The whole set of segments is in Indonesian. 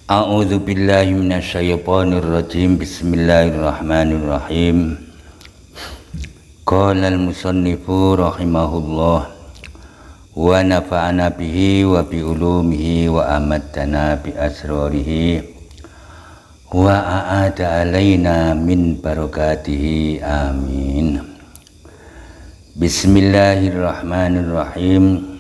A'udzu billahi minasyaitonir rajim. Bismillahirrahmanirrahim. Qala al-musannifu rahimahullah wa nafa'ana bihi wa bi ulumihi wa amattana bi asrarihi wa a'ada alaina min barakatihi amin. Bismillahirrahmanirrahim.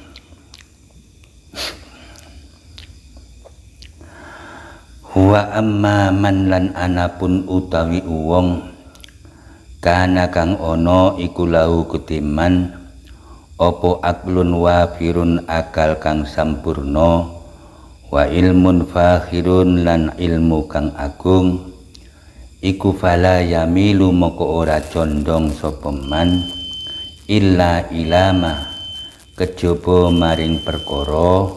Wa amma man lan anapun utawi wong kana kang ana iku lahu kutiman apa aklun wafirun akal kang sampurna wa ilmun fakhirun lan ilmu kang agung iku fala yamilu moko ora condong sapa man illa ilama kejaba maring perkara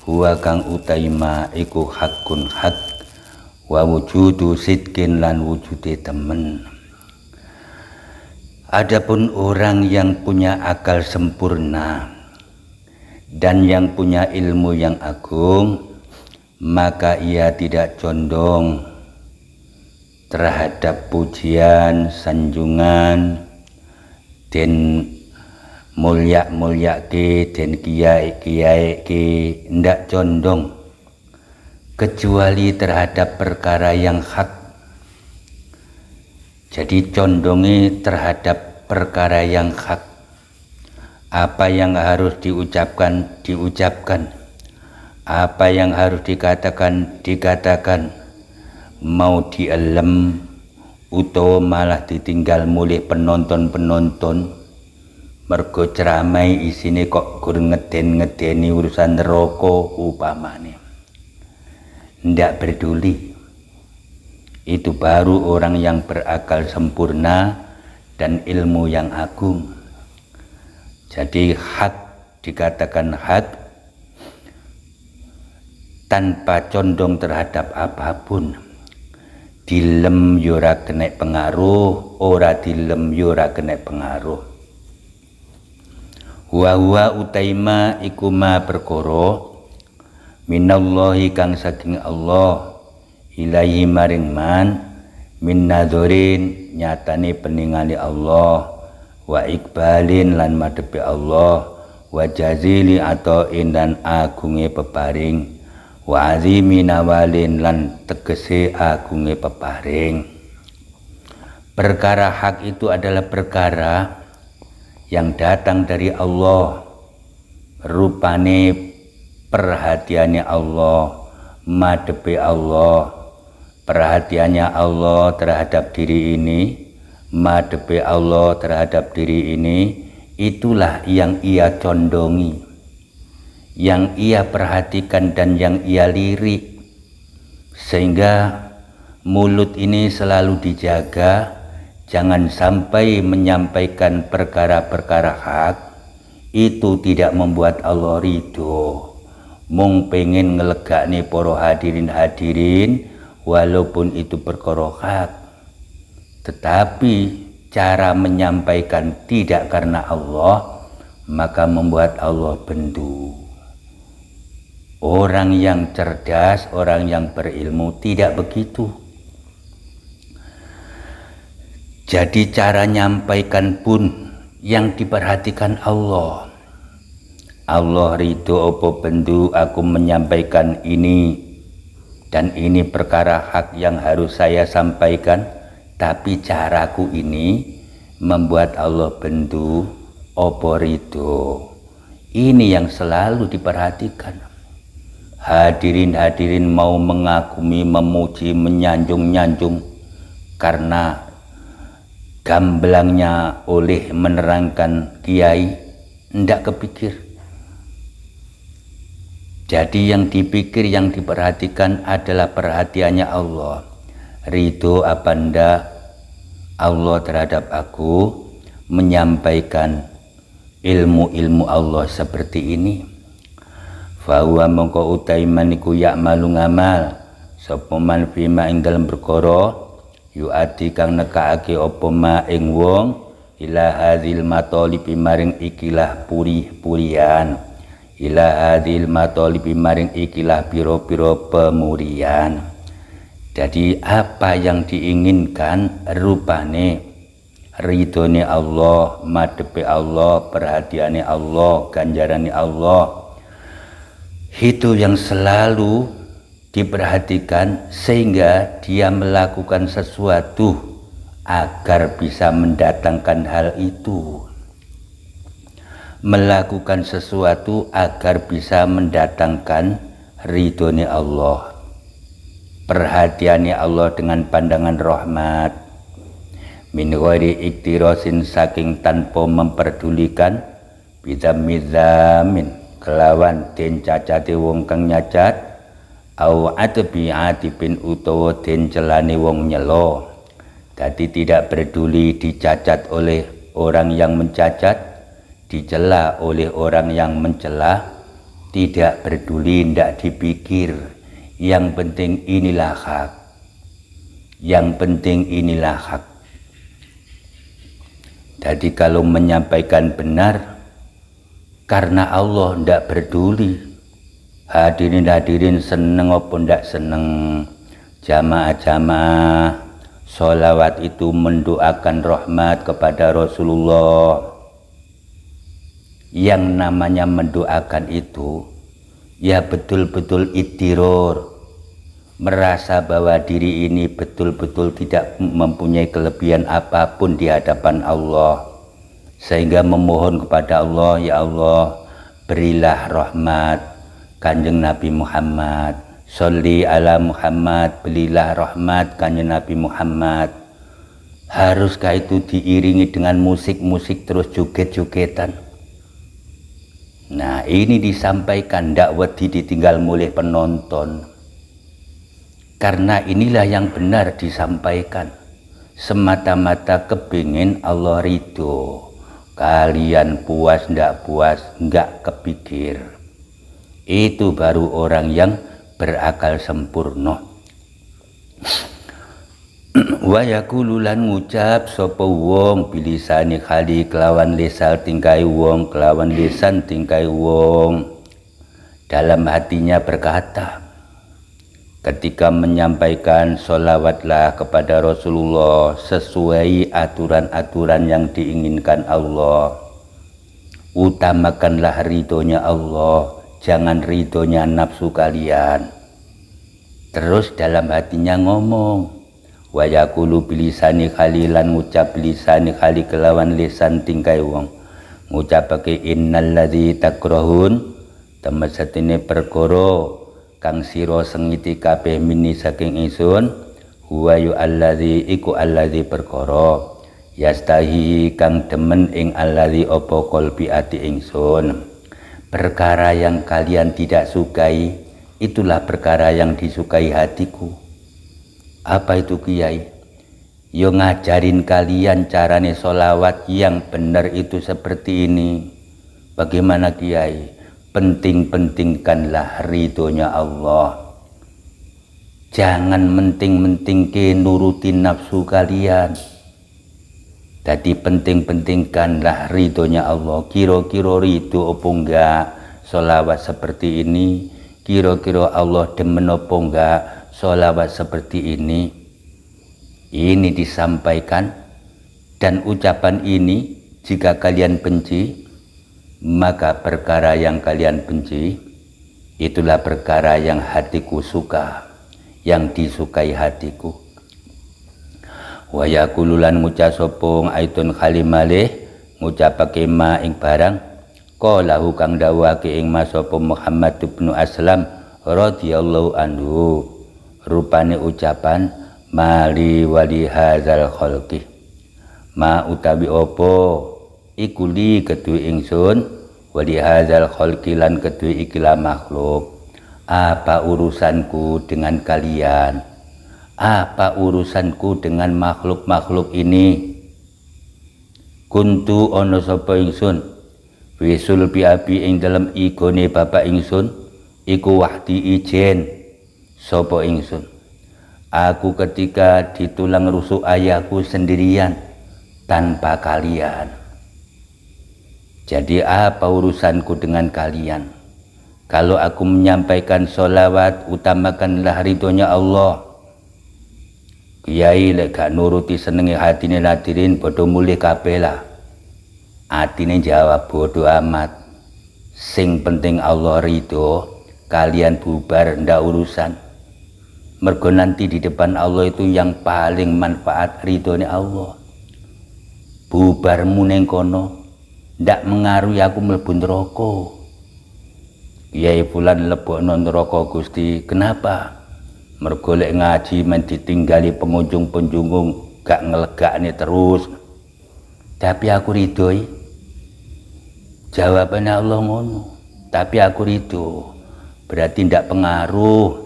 huwa kang utaima iku hakun hak wa wujudu sidkin lan wujude temen. Adapun orang yang punya akal sempurna dan yang punya ilmu yang agung, maka ia tidak condong terhadap pujian, sanjungan, dan mulya-mulyake dan kiai-kiai ndak condong kecuali terhadap perkara yang hak. Jadi condongi terhadap perkara yang hak. Apa yang harus diucapkan, diucapkan. Apa yang harus dikatakan, dikatakan. Mau dielem utawa malah ditinggal mulih penonton-penonton. Mergo ceramai isine kok gur ngeden-ngedeni urusan neraka upamane. Ndak peduli. Itu baru orang yang berakal sempurna dan ilmu yang agung. Jadi hak dikatakan hak tanpa condong terhadap apapun. Dilem yura kena pengaruh, ora dilem yura kena pengaruh. Wa huwa utaima iku ma perkara minallahi kang saking Allah ilahi maring man min nadzorin nyatane peningali Allah wa ikbalin lan madhepe Allah wa jazili atain dan agunge peparing wa azimi nawalin lan tegese agunge peparing. Perkara hak itu adalah perkara yang datang dari Allah, rupane perhatiannya Allah, madhepe Allah, perhatiannya Allah terhadap diri ini, madhepe Allah terhadap diri ini, itulah yang ia condongi, yang ia perhatikan dan yang ia lirik, sehingga mulut ini selalu dijaga, jangan sampai menyampaikan perkara-perkara hak, itu tidak membuat Allah ridho. Mung pengen ngelegakne para hadirin walaupun itu perkara hak, tetapi cara menyampaikan tidak karena Allah maka membuat Allah bendu. Orang yang cerdas, orang yang berilmu tidak begitu. Jadi cara nyampaikan pun yang diperhatikan Allah. Allah ridho opo bendu aku menyampaikan ini dan ini perkara hak yang harus saya sampaikan, tapi caraku ini membuat Allah bendu opo ridho. Ini yang selalu diperhatikan. Hadirin mau mengagumi, memuji, menyanjung karena gamblangnya oleh menerangkan kiai, ndak kepikir. Jadi yang dipikir, yang diperhatikan adalah perhatiannya Allah. Ridho apa ndak Allah terhadap aku menyampaikan ilmu-ilmu Allah seperti ini. Fahuwa mongko utaiman iku ya'malu ngamal sapa man fima ing dalem perkara yu'ati kang nekake apa ma ing wong ila hadzil matalibi maring ikilah puri-purian ila adil matolibi maring ikilah piro-piro pemurian. Jadi apa yang diinginkan rupane ridhone Allah, madhepe Allah, perhatiane Allah, ganjarane Allah, itu yang selalu diperhatikan sehingga dia melakukan sesuatu agar bisa mendatangkan hal itu, melakukan sesuatu agar bisa mendatangkan ridhone Allah, perhatiannya Allah dengan pandangan rahmat, min ghairi iktirasin saking tanpa memperdulikan bidamizamin kelawan den cacate wong kang nyacat, au atbi atipin utawa den celane wong nyelo. Jadi tidak peduli dicacat oleh orang yang mencacat, dicela oleh orang yang mencela, tidak peduli, tidak dipikir. Yang penting inilah hak. Yang penting inilah hak. Jadi kalau menyampaikan benar karena Allah tidak peduli, hadirin seneng maupun tidak seneng, jamaah-jamaah sholawat itu mendoakan rahmat kepada Rasulullah. Yang namanya mendoakan itu ya betul-betul ittiror, merasa bahwa diri ini betul-betul tidak mempunyai kelebihan apapun di hadapan Allah, sehingga memohon kepada Allah, ya Allah berilah rahmat Kanjeng Nabi Muhammad, sholli ala Muhammad, berilah rahmat Kanjeng Nabi Muhammad. Haruskah itu diiringi dengan musik-musik terus joget-jogetan? Nah, ini disampaikan ndak wedi ditinggal mulai penonton. Karena inilah yang benar disampaikan. Semata-mata kepingin Allah ridho. Kalian puas ndak puas, nggak kepikir. Itu baru orang yang berakal sempurna. Wa yaqulu lan ngucap sapa wong bilisane khali kelawan lisan tingkai wong, kelawan lisan tingkai wong, dalam hatinya berkata ketika menyampaikan sholawatlah kepada Rasulullah sesuai aturan-aturan yang diinginkan Allah, utamakanlah ridhonya Allah, jangan ridhonya nafsu kalian. Terus dalam hatinya ngomong, wa yaqulu bilisani khalilan, ngucap bilisani khali kelawan lisan tingkai wong, ngucapake innalladzi takrahun, temen setine perkara kang sira sengiti kabeh mini saking ingsun, huwa yu alladzi iku alladzi perkara yastahi kang demen ing alladzi apa qalbi ati ingsun. Perkara yang kalian tidak sukai itulah perkara yang disukai hatiku. Apa itu Kiai? Yo ngajarin kalian carane sholawat yang benar itu seperti ini. Bagaimana Kiai? Penting-pentingkanlah ridhonya Allah. Jangan menting-mentingke nurutin nafsu kalian. Jadi penting-pentingkanlah ridhonya Allah. Kira-kira ridho apa enggak sholawat seperti ini? Kira-kira Allah demen apa enggak sholawat seperti ini? Ini disampaikan, dan ucapan ini jika kalian benci, maka perkara yang kalian benci itulah perkara yang hatiku suka, yang disukai hatiku. Wa yaqululan ngucap sopong aitun khalimalih, ngucapake ma ing barang qalahu kang dawuhake ing ma sapa Muhammad bin Aslam radhiyallahu anhu, rupane ucapan mali wali hadzal khalqi, ma utawi opo iku li kedue ingsun, wali hadzal khalqi lan kedue ikilah makhluk. Apa urusanku dengan kalian? Apa urusanku dengan makhluk-makhluk ini? Kuntu ono sapa ingsun wisul bi abi ing dalem igone bapak ingsun, iku wahdi ijen sapa ingsun. Aku ketika ditulang rusuk ayahku sendirian tanpa kalian. Jadi apa urusanku dengan kalian? Kalau aku menyampaikan sholawat, utamakanlah ridhonya Allah. Kiai lek gak nuruti senenge hatine hadirin padha mulih kabeh lah. Atine jawab bodoh amat. Sing penting Allah ridho, kalian bubar ndak urusan. Mergo nanti di depan Allah itu yang paling manfaat ridhonya Allah. Bubarmu ning kono ndak mengaruhi aku mlebu neraka. Kiai fulan lebokno neraka Gusti. Kenapa? Mergo lek ngaji men ditinggali pengunjung-penjungung gak ngelegakne terus. Tapi aku ridhoi. Jawabannya Allah ngono. Tapi aku ridho. Berarti ndak pengaruh.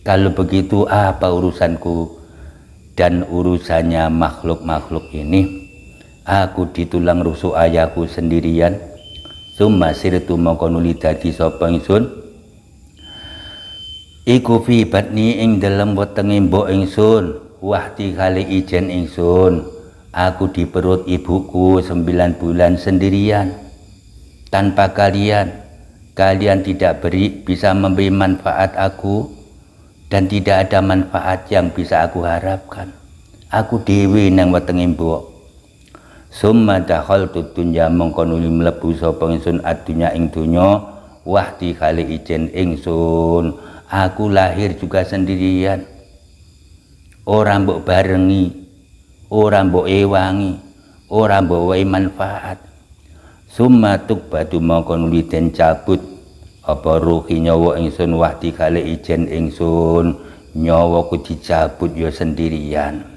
Kalau begitu apa urusanku dan urusannya makhluk-makhluk ini? Aku ditulang rusuk ayahku sendirian. Summa sirtu mongko nuli dadi sapa ingsun. Iku fi batni ing dalem wetenge mbok ingsun, wahdi kali ijen ingsun. Aku di perut ibuku 9 bulan sendirian. Tanpa kalian tidak bisa memberi manfaat aku dan tidak ada manfaat yang bisa aku harapkan. Aku dewi nang wetenge mbok. Summa dakhaltu dunya mongko nuli mlebu sapa ingsun adunya ing donya, wahdi kali ijen ingsun. Aku lahir juga sendirian. Orang mbok barengi, orang mbok ewangi, orang mbok wae manfaat. Summa tukbadu mongko nuli den cabut apa ruhi nyawa ingsun wahdi kali ijen ingsun. Nyawaku dicabut ya sendirian.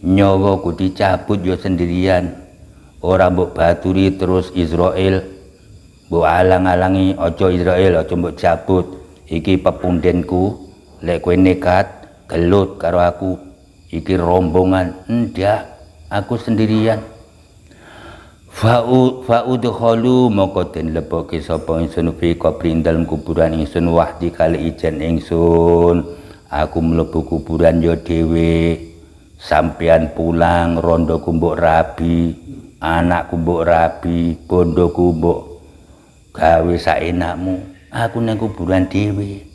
Nyawaku dicabut ya sendirian. Orang mbok baturi terus Israel mbok alang-alangi, aja Israel, aja mbok cabut. Iki pepundenku, lek kowe nekat gelut karo aku. Iki rombongan, ndak, aku sendirian. Fa'udkhalu moko den leboke sapa ingsun fi qabri dalem kuburan ingsun wahdi kali ijen ingsun. Aku mlebu kuburan yo dhewe. Sampean pulang rondoku mbok rabi, anakku mbok rabi, bondoku mbok gawe saenakmu. Aku nang kuburan dhewe.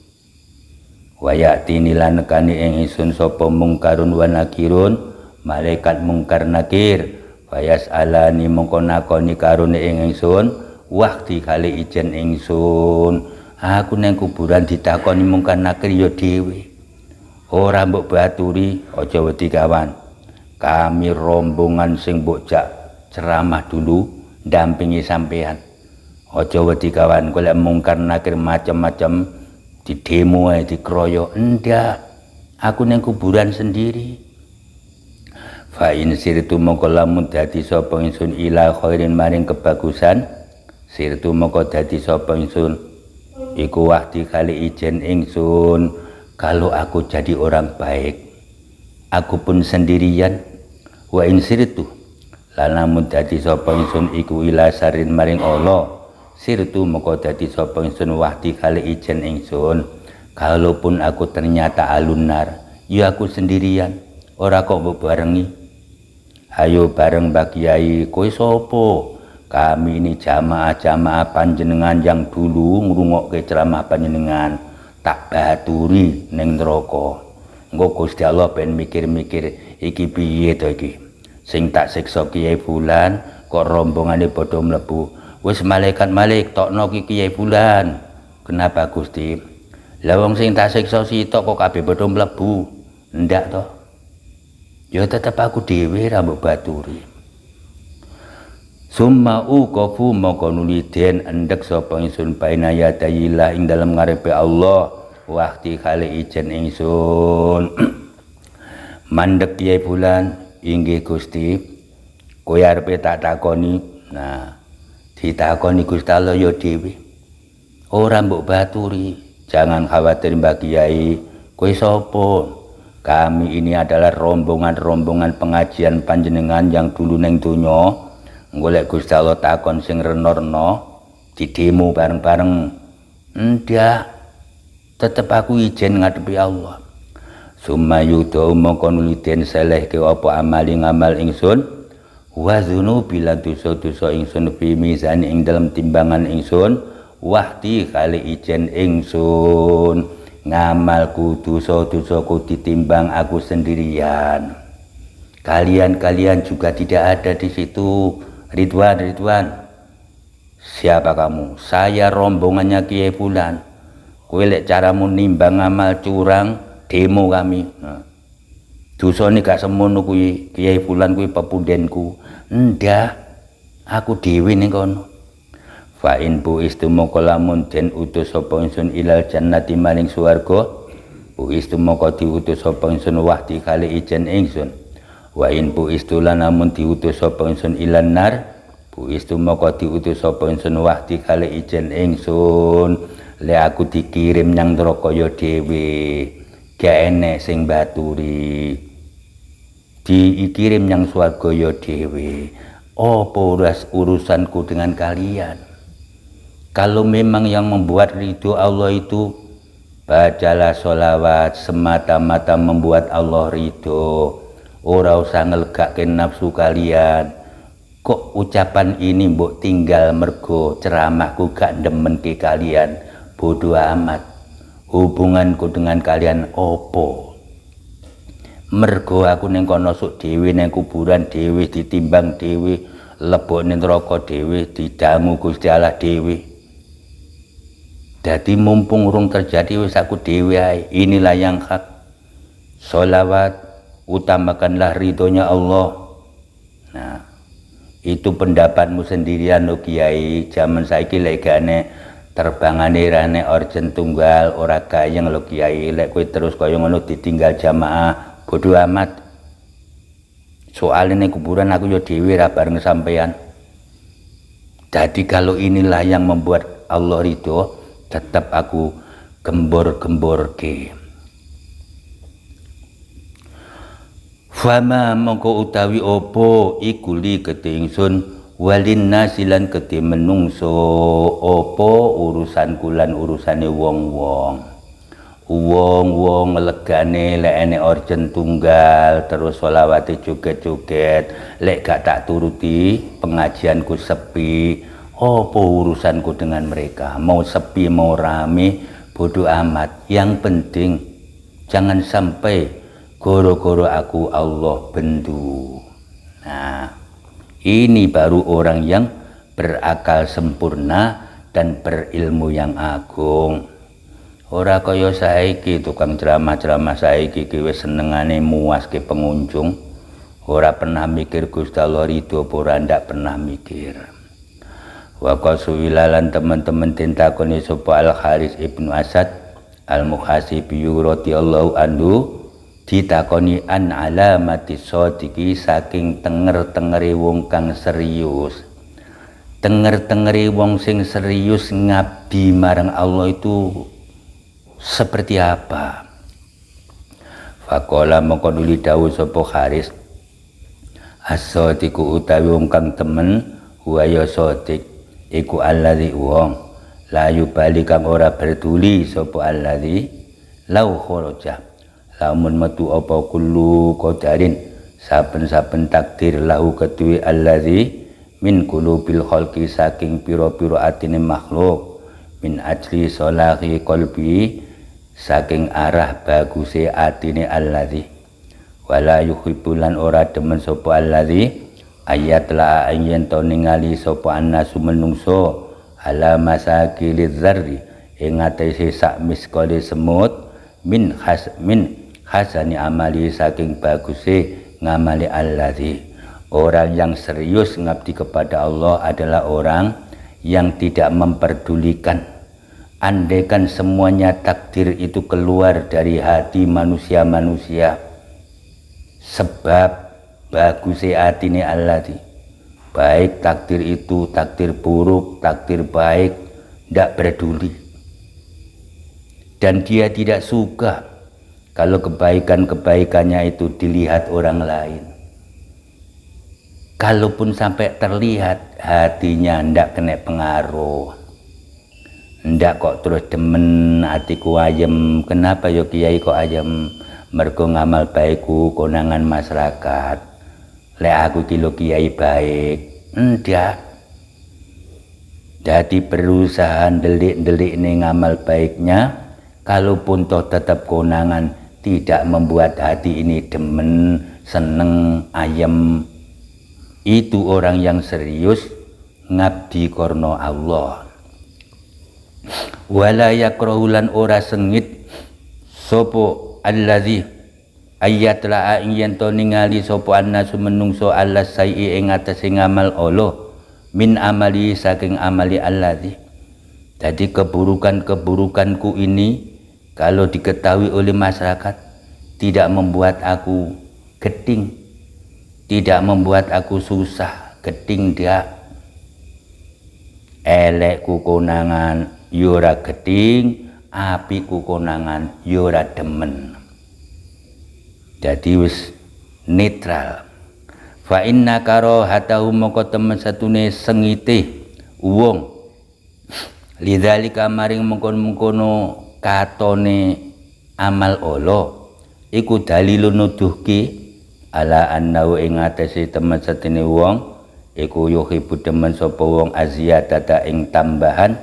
Wayati nilan nekani ing ingsun sapa mungkarun wa nakirun, malaikat mungkar nakir. Fayas alani mongko nakoni karune ing ingsun, wahdi kali ijen ingsun. Aku nang kuburan ditakoni mungkar nakir ya dhewe. Ora mbok baturi, aja wedi kawan. Kami rombongan sing mbok jak ceramah dulu ndampingi sampean. Aja wedi kawan, kowe lek mungkar nakir macam-macam di demo ae dikroyo. Ndak, aku nang kuburan sendiri. Fa in sirtu mongko lamun dadi sapa ingsun ila khairin maring kebagusan, sirtu mongko dadi sapa ingsun iku wahdi kali ijen ingsun. Kalau aku jadi orang baik, aku pun sendirian. Wa in sirtu lalamun dadi sapa ingsun iku ila sarin maring Allah, sirtu moko dadi sapa ingsun wahdi kali ijen ingsun. Kalaupun aku ternyata alunar, ya aku sendirian, ora kok mbok barengi. Ayo bareng Mbak Kiai. Kowe sapa? Kami ini jamaah-jamaah panjenengan yang dulu ngrungokke ceramah panjenengan. Tak baturi ning neraka. Engko Gusti Allah ben mikir-mikir iki piye to iki. Sing tak siksa Kiai Fulan kok rombongane padha mlebu. Wis malaikat tokno ki Kiai Fulan. Kenapa Gusti? Lah wong sing tak siksa sitok kok kabeh padha mlebu. Ndak to? Ya tetep aku dhewe ra mbok baturi. Summa uqafu moko nuli den endek sapa ingsun baina yadayillah ing dalem ngarepe Allah wahdi kali ijen ingsun. Mandek Kiai Fulan, inggih Gusti. Kowe arepe tak takoni. Nah, ditakoni Gusti Allah ya dhewe. Ora mbok baturi. Jangan khawatir Mbak Kiai. Kowe sapa? Kami ini adalah rombongan-rombongan pengajian panjenengan yang dulu neng donya. Golek Gusti Allah takon sing reno-reno di demo bareng-bareng. Ndak, tetep aku ijen ngadepi Allah. Sumayudu mongko nuliten selehke apa amali ngamal ingsun wa dzunubi lan dosa-dosa ingsun fi mizan ing dalam timbangan ingsun wahdi kali ijen ingsun, ngamalku dosa-dosaku ditimbang aku sendirian. Kalian juga tidak ada di situ. Ridwan, siapa kamu? Saya rombongannya Kiai Fulan. Kowe lek caramu nimbang amal curang, demo kami. Nah, dosa ini gak semono kuwi, Kiai Fulan kuwi pepundenku. Ndak, aku dhewe ning kono. Fa in bu istumoko lamun den utus sapa ingsun ilal jannati maring swarga, bu istumoko diutus sapa ingsun wahdi kali ijen ingsun. Wa in bu istulan namun diutus sapa ingsun ilan nar, bu istumoko diutus sapa ingsun wahdi kali ijen ingsun. Le aku dikirim nyang neraka ya dhewe, gak enek sing baturi. Dikirim nyang swarga ya dhewe. Apa urusanku dengan kalian? Kalau memang yang membuat ridho Allah itu bacalah sholawat semata-mata membuat Allah ridho. Ora usah ngelegake nafsu kalian. Kok ucapan ini mbok tinggal mergo ceramahku gak demenke kalian? Bodoh amat. Hubunganku dengan kalian opo? Mergo aku ning kono sok dhewe ning kuburan dhewe ditimbang dhewe, lebokne neraka dhewe, dijamu Gusti Allah dhewe. Dadi mumpung urung terjadi wis aku dhewe ae. Inilah yang hak. Sholawat utamakanlah ridhonya Allah. Nah, itu pendapatmu sendirian lo Kiai. Zaman saiki lek gane terbangane rane orjen tunggal ora gayeng lo Kiai. Lek kowe terus kaya ngono ditinggal jamaah, bodoh amat. Soalnya kuburan aku yo dhewe ra bareng sampean. Jadi kalau inilah yang membuat Allah ridho, tetap aku gembor-gemborke. Fama mongko utawi opo iku li kedhe ingsun walin nasilan kedhe menungso opo urusanku lan urusane wong-wong. Wong-wong legane lek enek orjen tunggal terus sholawate joget-joget, lek gak tak turuti pengajianku sepi, opo urusanku dengan mereka? Mau sepi mau rame bodoh amat. Yang penting jangan sampai goro-goro aku Allah bendu. Nah, ini baru orang yang berakal sempurna dan berilmu yang agung. Ora kaya saiki tukang ceramah-ceramah saiki ki wis senengane muaske pengunjung. Ora pernah mikir Gusti Allah ridho apa ora, ndak pernah mikir. Wa qasuwilalan teman-teman tintakoni sapa Al Haris Ibnu Asad Al-Muhasibi radhiyallahu anhu ditakoni an alamati shadiqi saking tenger-tengere wong kang serius. Tenger-tengere wong sing serius ngabdi marang Allah itu seperti apa? Faqala mongko nuli dawuh sapa Haris, as-shadiqu utawi wong kang temen wa ya shadiq iku alladzi wong la yubali kang ora peduli sapa alladzi lau kharaja lamun metu apa kullu qadarin saben-saben takdir lahu ketuwi alladzi min qulubil khalqi saking pira-pira atine makhluk min ajli salahi qalbi saking arah baguse atine alladzi wala yuhibbulan ora demen sapa alladzi ayat la yen to ningali sapa annasu menungso ala masakiliz zarri ing atase sak miskole semut min hasani amali saking baguse ngamali alladzi. Orang yang serius ngabdi kepada Allah adalah orang yang tidak memperdulikan andaikan semuanya takdir itu keluar dari hati manusia-manusia, sebab baguse atine alladzi, baik takdir itu takdir buruk takdir baik tidak peduli, dan dia tidak suka kalau kebaikan-kebaikannya itu dilihat orang lain. Kalaupun sampai terlihat, hatinya ndak kena pengaruh, ndak kok terus demen hatiku ayem. Kenapa yo Kiai kok ayem? Mergo ngamal baikku konangan masyarakat. Lek aku ki Kiai baik, ndak. Jadi berusaha delik-delik ini ngamal baiknya, kalaupun toh tetap konangan tidak membuat hati ini demen, seneng, ayem, itu orang yang serius ngabdi korno Allah. Wala yakrahulan ora sengit sopo allazi ayat la ing to ningali sopo annasu menungso Allah sayi ing atase ngamal Allah min amali saking amali allazi. Jadi keburukanku ini kalau diketahui oleh masyarakat tidak membuat aku geding, tidak membuat aku susah, geding dia. Elek ku konangan yura geding, api ku konangan yura demen. Jadi wis netral. Fa inna karahatahu moko temen satune sengite wong lidzalika maring mengkon-mengkono katone amal Allah iku dalilun nuduhke ala annahu ing atase temen satune wong iku yuhibbu demen sapa wong aziyadata ing tambahan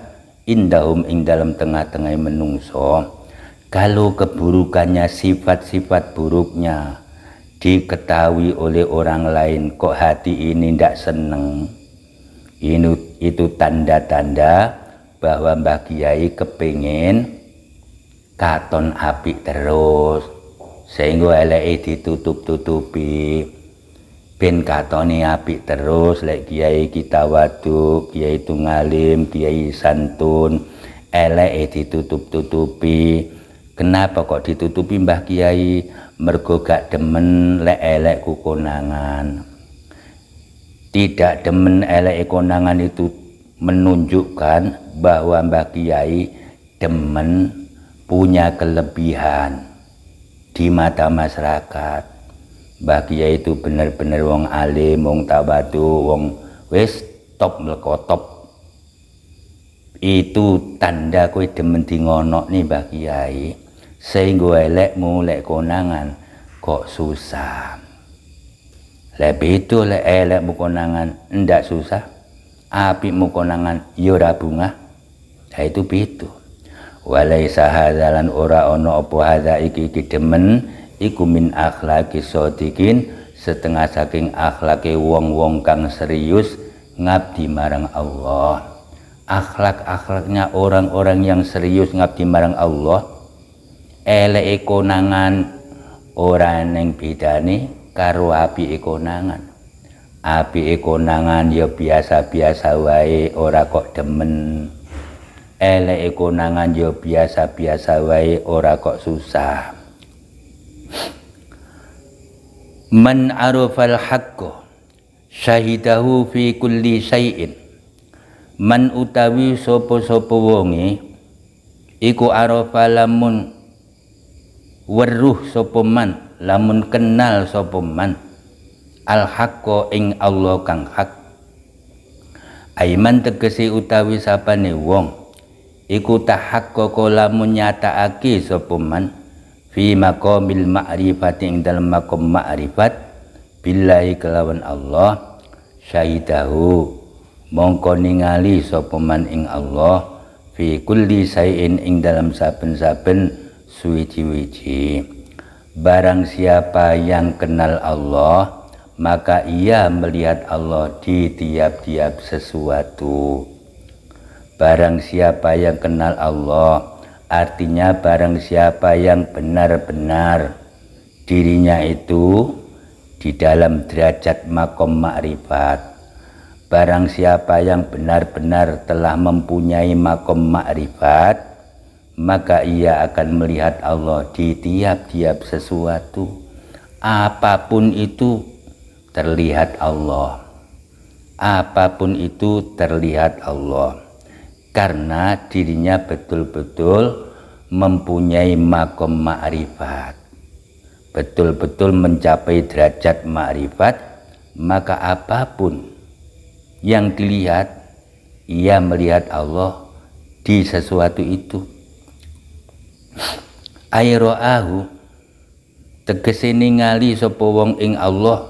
indahum ing dalam tengah-tengah menungso. Kalau keburukannya, sifat-sifat buruknya diketahui oleh orang lain, kok hati ini tidak seneng, itu tanda-tanda bahwa Mbah Kiai kepingin katon apik terus, sehingga eleke ditutup-tutupi ben katone apik terus. Lek Kiai kita waduk, Kiai itu ngalim, Kiai santun, eleke ditutup-tutupi. Kenapa kok ditutupi Mbah Kiai? Mergo gak demen lek elek ku konangan. Tidak demen elek konangan itu menunjukkan bahwa Mbah Kiai demen, punya kelebihan di mata masyarakat. Mbah Kiai itu bener-bener wong alim, wong tabatu, wong wis top melekotop. Itu tanda kowe demen di ngonok nih Mbah Kiai. Sehingga elekmu lek konangan kok susah. Lek itu lek elekmu konangan ndak susah, apikmu konangan ya ora bungah. Ha itu pitu. Walaisa hadzalan ora ono apa hadza iki demen iku min akhlaqis shodiqin, setengah saking akhlake wong-wong kang serius ngabdi marang Allah. Akhlak-akhlaknya orang-orang yang serius ngabdi marang Allah, eleke konangan ora neng bedane karo apike konangan. Apike konangan ya biasa-biasa wae, ora kok demen. Eleke konangan ya biasa-biasa wae, ora kok susah. Man arafal haqqo syahidahu fi kulli syai'in. Man utawi sapa-sapa wonge iku arafa lamun weruh sapa man, lamun kenal sapa man al haqqo ing Allah kang hak. Aiman tegese utawi sapane wong iku tahaqqaqa lamun nyatakake sapa man fi maqamil ma'rifati ing dalem maqam ma'rifat billahi kelawan Allah, syahidahu mongko ningali sapa man ing Allah fi kulli syai'in ing dalam saben-saben suwiji-wiji. Barang siapa yang kenal Allah, maka ia melihat Allah di tiap-tiap sesuatu. Barang siapa yang kenal Allah, artinya barang siapa yang benar-benar dirinya itu di dalam derajat makom ma'rifat. Barang siapa yang benar-benar telah mempunyai makom ma'rifat, maka ia akan melihat Allah di tiap-tiap sesuatu. Apapun itu terlihat Allah. Apapun itu terlihat Allah. Karena dirinya betul-betul mempunyai makom ma'rifat. Betul-betul mencapai derajat ma'rifat, maka apapun yang dilihat, ia melihat Allah di sesuatu itu. Airo'ahu tegese ningali sapa wong ing Allah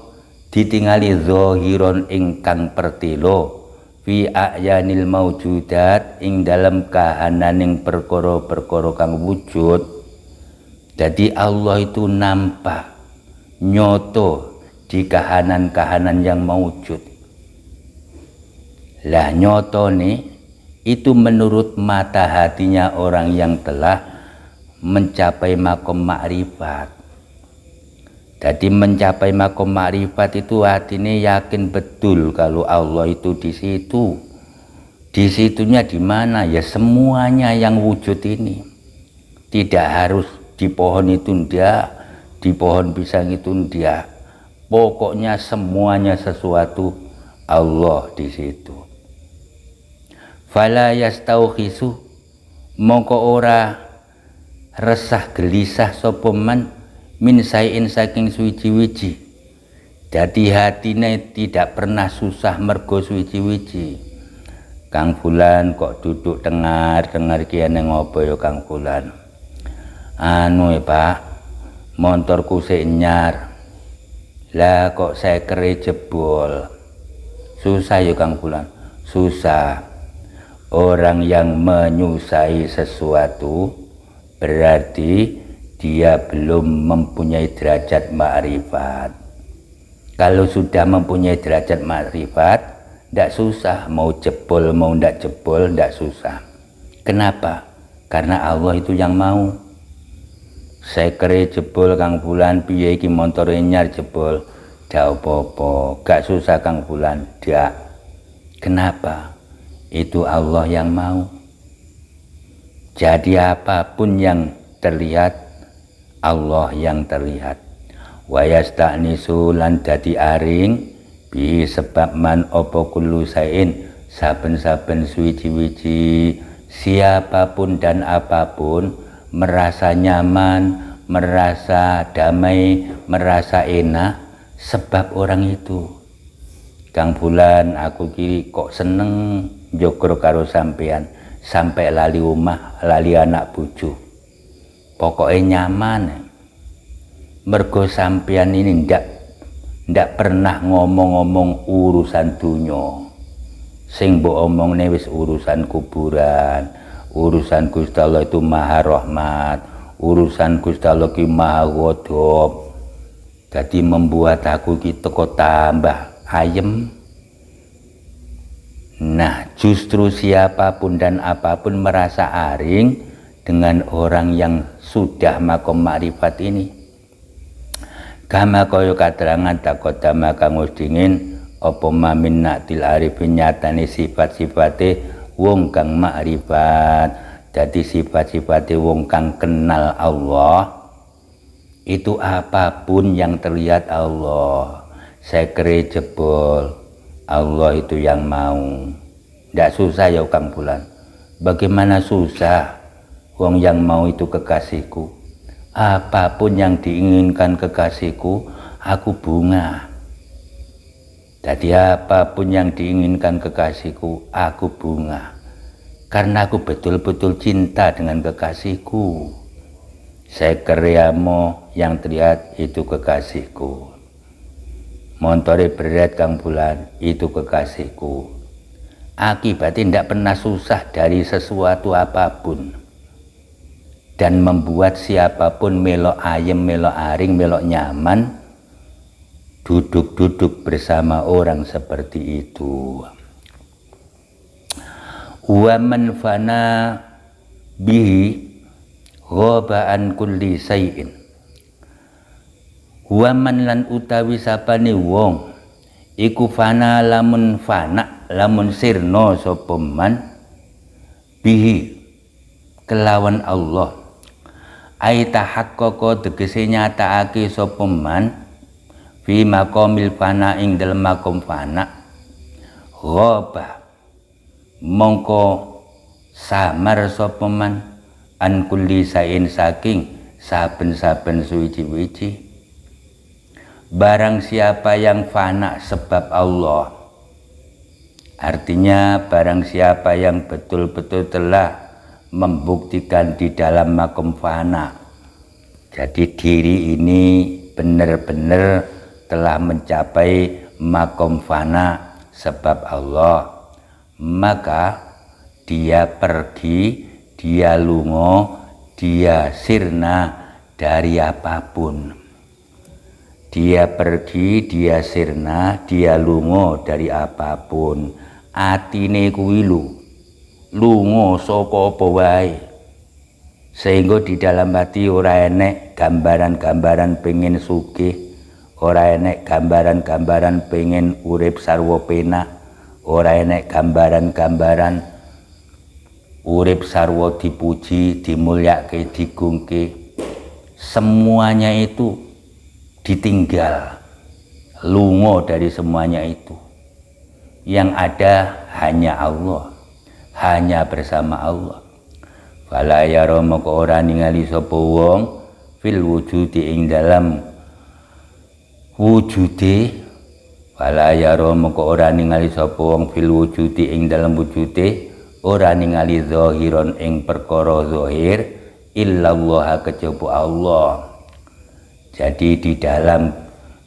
ditingali zahiron ingkang pertelo fi a'yanil maujudat ing dalam kahananing perkara-perkara kang wujud. Jadi Allah itu nampak nyoto di kahanan-kahanan yang mewujud. Lah nyoto nih itu menurut mata hatinya orang yang telah mencapai makom makrifat. Jadi mencapai makom makrifat itu hatinya yakin betul kalau Allah itu di situ. Di situnya di mana? Ya semuanya yang wujud ini. Tidak harus di pohon itu ndak, di pohon pisang itu ndak. Pokoknya semuanya sesuatu Allah di situ. Fala yastauhisu mongko ora resah gelisah sapa man min sain saking suwiji-wiji. Jadi hatine tidak pernah susah mergo suwiji-wiji. Kang Fulan kok duduk dengar kiane ngopo ya Kang Fulan. Anu Pak, motorku sik nyar. Lah kok sekere jebol. Susah ya Kang Fulan. Susah. Orang yang menyusahi sesuatu berarti dia belum mempunyai derajat makrifat. Kalau sudah mempunyai derajat makrifat, tidak susah. Mau jebol, mau tidak jebol, tidak susah. Kenapa? Karena Allah itu yang mau. Saya kere jebol Kang Fulan, piye iki montore nyar jebol. Ndak apa-apa, gak susah Kang Fulan, ndak. Kenapa? Itu Allah yang mau. Jadi apapun yang terlihat, Allah yang terlihat. Wa yasta'nisu lan dadi aring bi sebab man apa kullu sain saben-saben suwiji-wiji siapapun dan apapun merasa nyaman, merasa damai, merasa enak sebab orang itu. Kang Fulan aku kiri kok seneng jogro karo sampean sampai lali omah, lali anak bojo. Pokoknya nyaman. Mergo sampean ini ndak pernah ngomong-ngomong urusan dunya. Sing mbok omongne wis urusan kuburan, urusan Gusti Allah itu Maha Rahmat, urusan Gusti Allah ki Maha Ghadab. Jadi membuat aku ki teko tambah ayem. Nah, justru siapapun dan apapun merasa aring dengan orang yang sudah makom makrifat ini. Kama kaya katerangan takodama kang wis dingin apa mamin naktil arifin nyatane sifat-sifate wong kang makrifat. Jadi sifat-sifate wong kang kenal Allah itu apapun yang terlihat Allah. Sekre jebol, Allah itu yang mau. Tidak susah ya Kang Fulan. Bagaimana susah? Wong yang mau itu kekasihku. Apapun yang diinginkan kekasihku, aku bunga. Jadi apapun yang diinginkan kekasihku, aku bunga. Karena aku betul-betul cinta dengan kekasihku. Sekeriamo yang terlihat itu kekasihku. Montore berat Kang Fulan itu kekasihku. Akibatnya tidak pernah susah dari sesuatu apapun. Dan membuat siapapun melok ayem, melok aring, melok nyaman. Duduk-duduk bersama orang seperti itu. Wa man fana bihi ghobaan kulli sayin. Waman lan utawi sapane wong iku fana lamun sirna sapa man bihi kelawan Allah ai tahaqqaqa tegese nyatakake sapa man fi maqamil fana ing dalem makom fana ghaba mongko samar sapa man an kulli sain saking saben-saben suwiji-wiji. Barang siapa yang fana sebab Allah, artinya barang siapa yang betul-betul telah membuktikan di dalam makom fana. Jadi diri ini benar-benar telah mencapai makom fana sebab Allah. maka dia pergi, dia lungo, dia sirna dari apapun. Dia pergi, dia sirna, dia lungo dari apapun. Atine kuwi lungo saka apa wae. Sehingga di dalam hati ora enek gambaran-gambaran pengen sugih, ora enek gambaran-gambaran pengen urip sarwa penak, ora enek gambaran-gambaran urip sarwa dipuji, dimulyake, digungke. Semuanya itu ditinggal, lungo dari semuanya itu. Yang ada hanya Allah, hanya bersama Allah. Fala yara maka ora ningali sapa wong fil wujudi ing dalam wujude. Fala yara maka ora ningali sapa wong fil wujudi ing dalam wujude, ora ningali zahiron ing perkara zahir illallah kejaba Allah. Jadi di dalam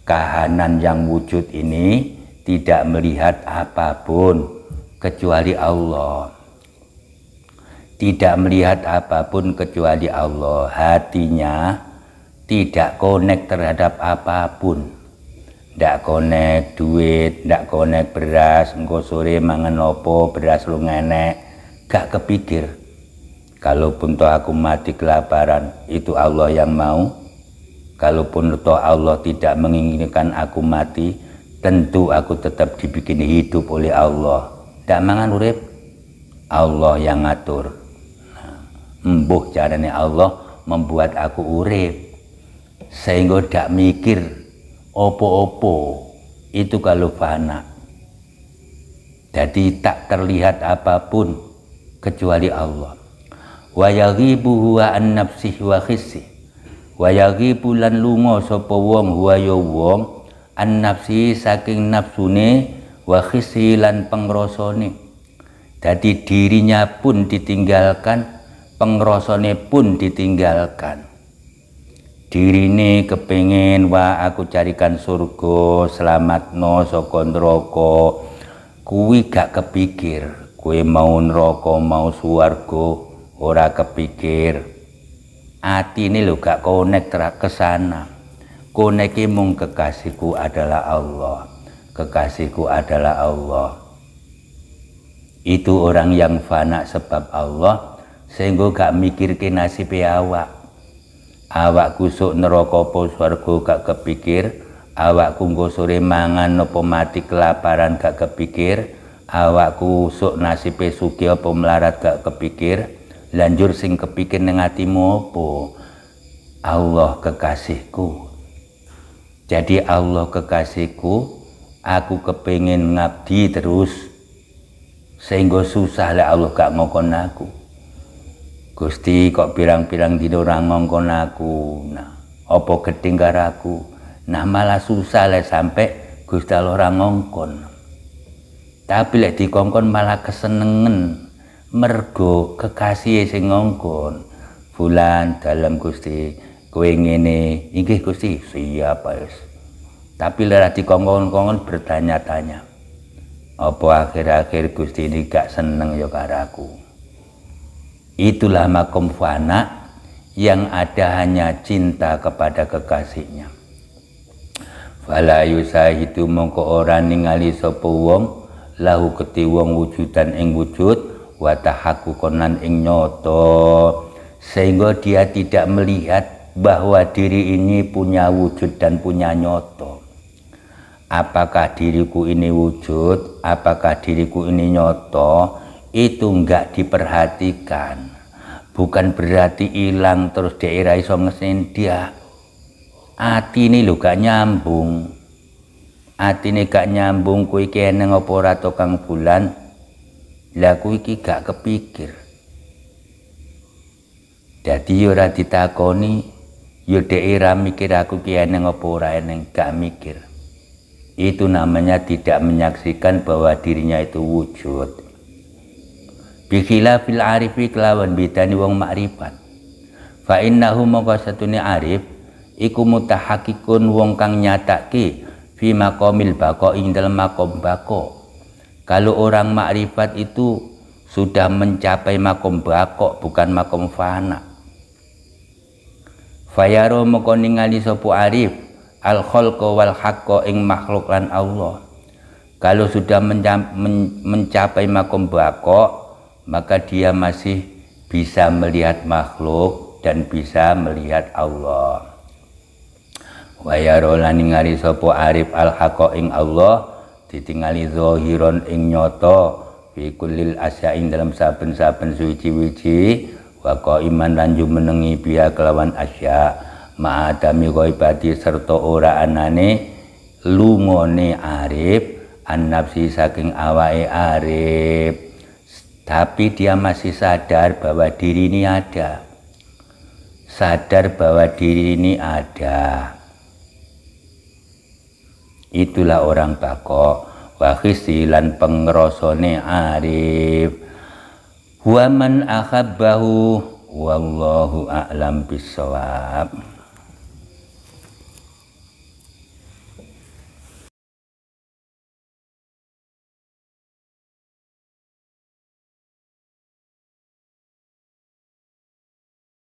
kahanan yang wujud ini tidak melihat apapun kecuali Allah. Tidak melihat apapun kecuali Allah. Hatinya tidak connect terhadap apapun. Tidak connect duit, tidak connect beras, engko sore mangan opo, beras lu ngenek. Gak kepikir. Kalaupun toh aku mati kelaparan, itu Allah yang mau. Kalaupun toh Allah tidak menginginkan aku mati, tentu aku tetap dibikin hidup oleh Allah. Tidak mangan urip, Allah yang ngatur. Embuh caranya Allah membuat aku urip, sehingga tidak mikir opo-opo. Itu kalau fana. Jadi tak terlihat apapun kecuali Allah. Wa yaghibu huwa an nafsihi wa khissi. Wa yaghibu lan lunga sapa wong huwa ya wong an nafsi saking nafsune wa khissi lan pengrasane. Jadi dirinya pun ditinggalkan, pengrasane pun ditinggalkan. Dirine kepengin wah aku carikan surga, selamatno saka neraka. Kuwi gak kepikir. Kuwi mau neraka mau swarga ora kepikir. Atine lho gak konek ke sana. Koneke mung kekasihku adalah Allah. Kekasihku adalah Allah. Itu orang yang fana sebab Allah, sehingga gak mikir ke nasib awak. Awak kusuk neraka apa swarga gak kepikir. Awakku nggo sore mangan apa mati kelaparan gak kepikir. Awakku kusuk nasibe sugih apa melarat gak kepikir. Lanjur sing kepikir ning atimu apa? Allah kekasihku. Jadi Allah kekasihku, aku kepengin ngabdi terus. Sehingga susah lah Allah gak ngongkon aku. Gusti kok pirang-pirang dina ora ngongkon aku. Nah, apa gedeng karo aku? Nah malah susah lah sampai Gusti Allah ora ngongkon. Tapi lek dikongkon malah kesenengen. Mergo kekasih sing ngongkon. Fulan dalam Gusti, kowe ngene, inggih Gusti, siap wis. Tapi lek dikongkon-kongkon bertanya-tanya. Apa akhir-akhir Gusti ini gak seneng ya karo aku? Itulah makom fana yang ada hanya cinta kepada kekasihnya. Fala yusahidu mongko ora ningali sapa wong lahu keti wong wujudan ing wujud wa tahaqquqan ing nyata, sehingga dia tidak melihat bahwa diri ini punya wujud dan punya nyata. Apakah diriku ini wujud, apakah diriku ini nyata, itu enggak diperhatikan. Bukan berarti hilang terus daerah iso ngesendia. Ati ini lho gak nyambung. Ati ini gak nyambung, kuwi iki eneng apa ora Kang Bulan. Lah kuwi iki gak kepikir. Dadi ora ditakoni, ya daerah mikir aku ki eneng apa ora eneng, gak mikir. Itu namanya tidak menyaksikan bahwa dirinya itu wujud. Bikhilafil arifi kelawan bedani wong makrifat. Fa innahu maka satune arif iku mutahaqqiqun wong kang nyatake fi maqamil baqa ing dalem maqam baqa. Kalau orang makrifat itu sudah mencapai makom bakok, bukan makom fana. Fayaro moko ningali sapa arif al khalqa wal haqqa ing makhluk lan Allah. Kalau sudah mencapai makom bakok, maka dia masih bisa melihat makhluk dan bisa melihat Allah. Wayaro lan ningali sapa arif al haqqa ing Allah ditingali zahiron ing nyoto fi kullil asyain dalam saben-saben suci-wici wa qaiman lan jumenengi biya kelawan asya ma'adami ghaibati serta ora anane lungone arif an-nafsi saking awake arif, tapi dia masih sadar bahwa diri ini ada, sadar bahwa diri ini ada. Itulah orang bako wa khisilan pengrosone arif. Wa man akhabbahu wallahu a'lam bissawab.